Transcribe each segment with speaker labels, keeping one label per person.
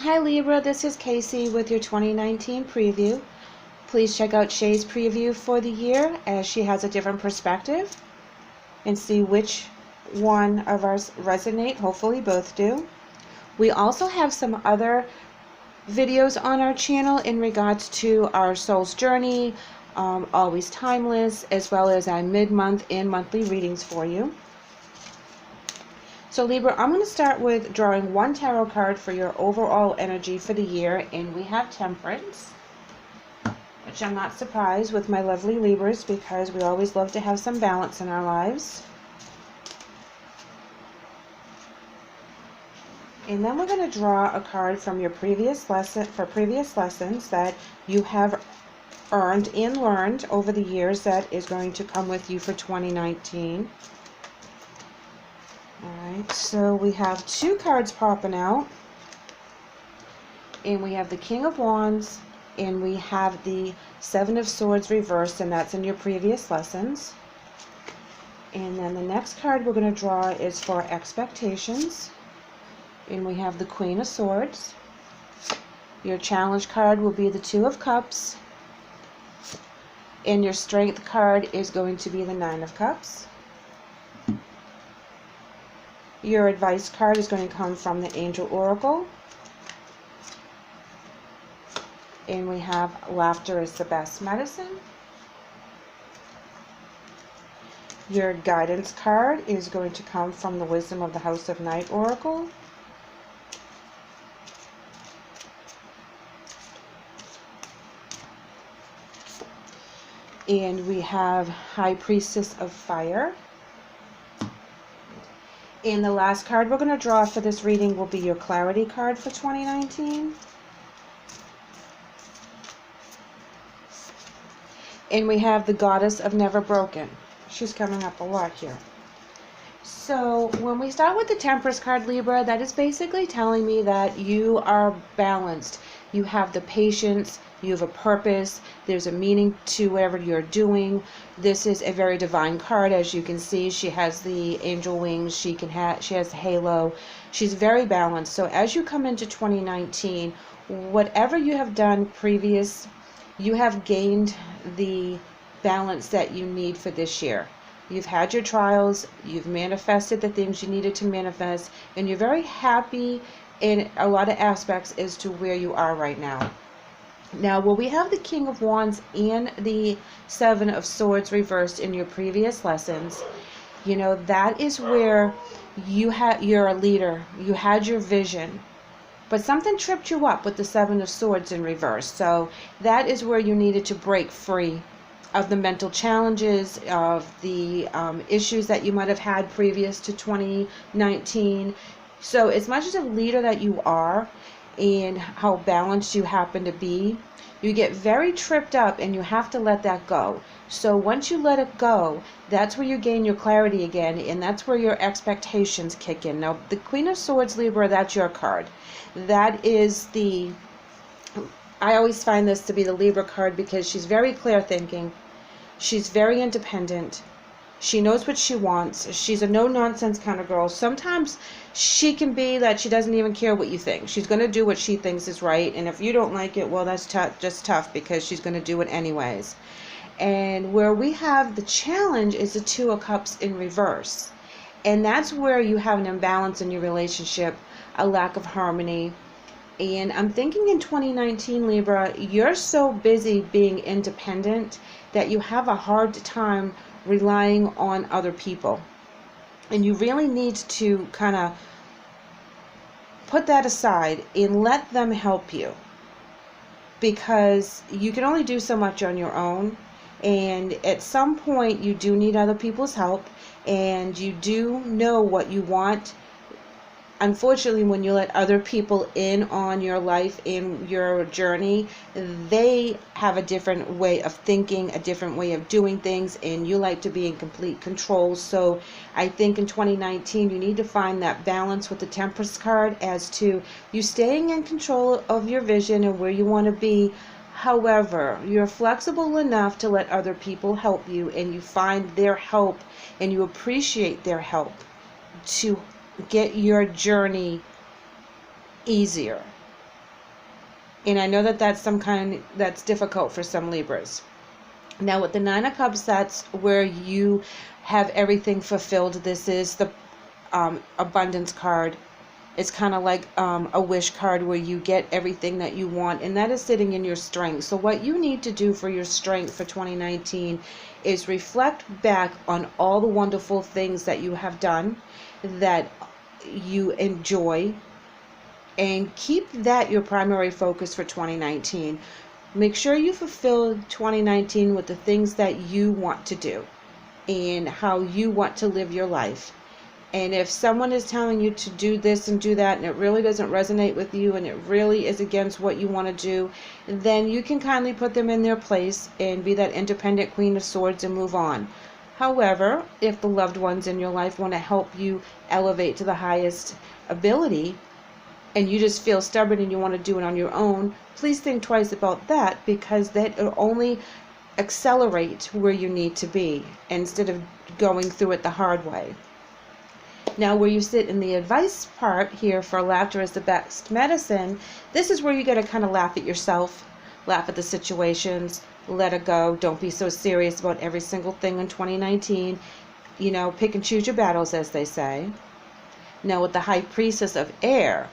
Speaker 1: Hi Libra, this is Kacee with your 2019 preview. Please check out Shae's preview for the year as she has a different perspective and see which one of ours resonate. Hopefully both do. We also have some other videos on our channel in regards to our soul's journey, always timeless, as well as our mid-month and monthly readings for you. So Libra, I'm going to start with drawing one tarot card for your overall energy for the year, and we have Temperance, which I'm not surprised with my lovely Libras because we always love to have some balance in our lives. And then we're going to draw a card from your previous lesson, for previous lessons that you have earned and learned over the years that is going to come with you for 2019. Alright, so we have two cards popping out, and we have the King of Wands, and we have the Seven of Swords reversed, and that's in your previous lessons. And then the next card we're going to draw is for Expectations, and we have the Queen of Swords. Your challenge card will be the Two of Cups, and your strength card is going to be the Nine of Cups. Your advice card is going to come from the Angel Oracle. And we have Laughter is the Best Medicine. Your guidance card is going to come from the Wisdom of the House of Night Oracle. And we have High Priestess of Fire. And the last card we're going to draw for this reading will be your Clarity card for 2019. And we have the Goddess of Never Broken. She's coming up a lot here. So when we start with the Temperance card, Libra, that is basically telling me that you are balanced. You have the patience, you have a purpose, there's a meaning to whatever you're doing. This is a very divine card, as you can see. She has the angel wings, she has the halo. She's very balanced. So as you come into 2019, whatever you have done previous, you have gained the balance that you need for this year. You've had your trials, you've manifested the things you needed to manifest, and you're very happy in a lot of aspects as to where you are right now. Now, where we have the King of Wands and the Seven of Swords reversed in your previous lessons, you know, that is where you're a leader. You had your vision, but something tripped you up with the Seven of Swords in reverse. So that is where you needed to break free of the mental challenges, of the issues that you might have had previous to 2019. So as much as a leader that you are and how balanced you happen to be, you get very tripped up and you have to let that go. So once you let it go, that's where you gain your clarity again, and that's where your expectations kick in. Now, the Queen of Swords, Libra, that's your card. That is I always find this to be the Libra card because she's very clear thinking. She's very independent. She knows what she wants. She's a no-nonsense kind of girl. Sometimes she can be that she doesn't even care what you think. She's going to do what she thinks is right. And if you don't like it, well, that's just tough because she's going to do it anyways. And where we have the challenge is the Two of Cups in reverse. And that's where you have an imbalance in your relationship, a lack of harmony. And I'm thinking in 2019, Libra, you're so busy being independent that you have a hard time relying on other people. And you really need to kind of put that aside and let them help you, because you can only do so much on your own. And at some point you do need other people's help, and you do know what you want. Unfortunately, when you let other people in on your life, in your journey, they have a different way of thinking, a different way of doing things, and you like to be in complete control. So I think in 2019, you need to find that balance with the Temperance card as to you staying in control of your vision and where you want to be. However, you're flexible enough to let other people help you, and you find their help and you appreciate their help to get your journey easier. And I know that that's difficult for some Libras. Now with the Nine of Cups, that's where you have everything fulfilled. This is the abundance card. It's kind of like a wish card where you get everything that you want, and that is sitting in your strength. So what you need to do for your strength for 2019 is reflect back on all the wonderful things that you have done, that you enjoy, and keep that your primary focus for 2019. Make sure you fulfill 2019 with the things that you want to do and how you want to live your life. And if someone is telling you to do this and do that, and it really doesn't resonate with you, and it really is against what you want to do, then you can kindly put them in their place and be that independent Queen of Swords and move on. However, if the loved ones in your life want to help you elevate to the highest ability, and you just feel stubborn and you want to do it on your own, please think twice about that, because that will only accelerate where you need to be instead of going through it the hard way. Now, where you sit in the advice part here for laughter is the best medicine, this is where you got to kind of laugh at yourself, laugh at the situations, let it go. Don't be so serious about every single thing in 2019. You know, pick and choose your battles, as they say. Now, with the High Priestess of Air,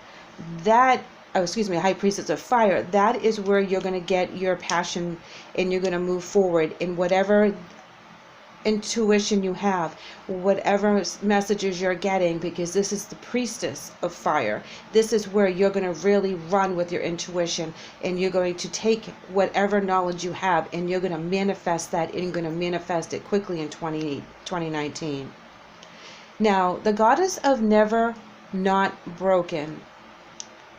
Speaker 1: High Priestess of Fire, that is where you're going to get your passion and you're going to move forward in whatever intuition you have, whatever messages you're getting, because this is the Priestess of Fire. This is where you're going to really run with your intuition, and you're going to take whatever knowledge you have and you're going to manifest that, and you're going to manifest it quickly in 2019. Now, the Goddess of Never Not Broken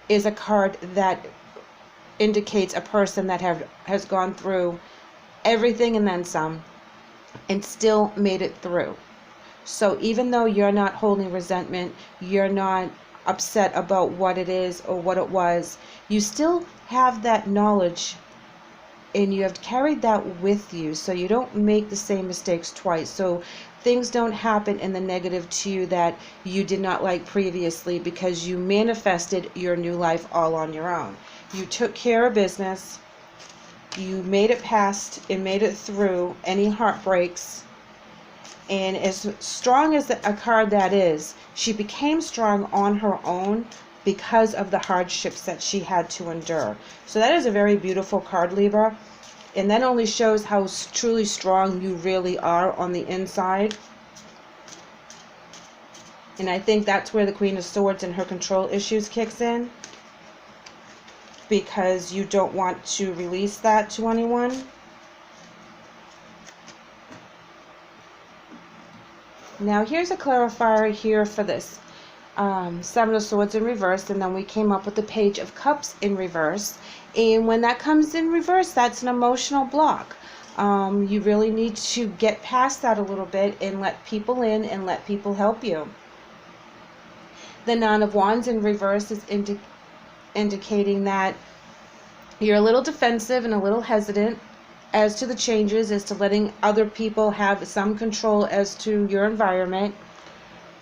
Speaker 1: is a card that indicates a person that has gone through everything and then some, and still made it through. So even though you're not holding resentment, you're not upset about what it is or what it was, you still have that knowledge and you have carried that with you, so you don't make the same mistakes twice. So things don't happen in the negative to you that you did not like previously, because you manifested your new life all on your own. You took care of business. You made it past and made it through any heartbreaks. And as strong as a card that is, she became strong on her own because of the hardships that she had to endure. So that is a very beautiful card, Libra. And that only shows how truly strong you really are on the inside. And I think that's where the Queen of Swords and her control issues kicks in, because you don't want to release that to anyone. Now here's a clarifier here for this Seven of Swords in reverse, and then we came up with the Page of Cups in reverse. And when that comes in reverse, that's an emotional block. You really need to get past that a little bit and let people in and let people help you. The Nine of Wands in reverse is indicating that you're a little defensive and a little hesitant as to the changes, as to letting other people have some control as to your environment.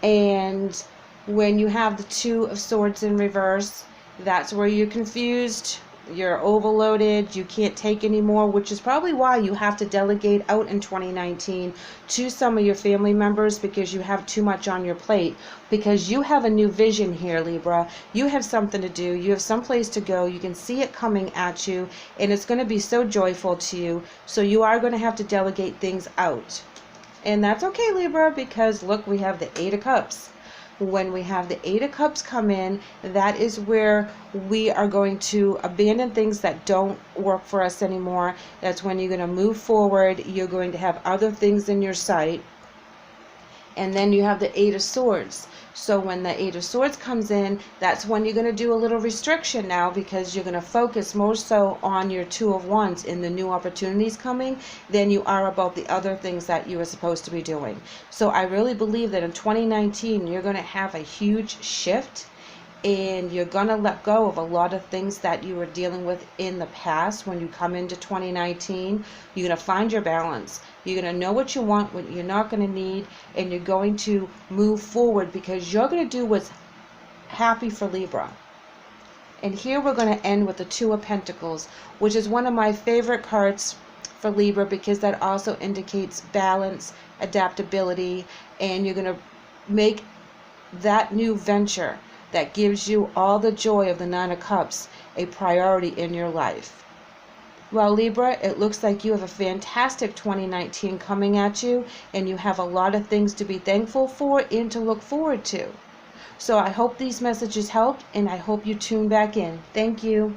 Speaker 1: And when you have the Two of Swords in reverse, that's where you're confused, you're overloaded, you can't take anymore, which is probably why you have to delegate out in 2019 to some of your family members, because you have too much on your plate, because you have a new vision here, Libra. You have something to do, you have some place to go, you can see it coming at you, and it's going to be so joyful to you. So you are going to have to delegate things out, and that's okay, Libra, because look, we have the Eight of Cups. When we have the Eight of Cups come in, that is where we are going to abandon things that don't work for us anymore. That's when you're going to move forward. You're going to have other things in your sight. And then you have the Eight of Swords. So when the Eight of Swords comes in, that's when you're going to do a little restriction now, because you're going to focus more so on your Two of Wands in the new opportunities coming than you are about the other things that you are supposed to be doing. So I really believe that in 2019 you're going to have a huge shift, and you're going to let go of a lot of things that you were dealing with in the past. When you come into 2019, you're going to find your balance. You're going to know what you want, what you're not going to need, and you're going to move forward, because you're going to do what's happy for Libra. And here we're going to end with the Two of Pentacles, which is one of my favorite cards for Libra because that also indicates balance, adaptability, and you're going to make that new venture that gives you all the joy of the Nine of Cups a priority in your life. Well, Libra, it looks like you have a fantastic 2019 coming at you, and you have a lot of things to be thankful for and to look forward to. So I hope these messages helped, and I hope you tune back in. Thank you.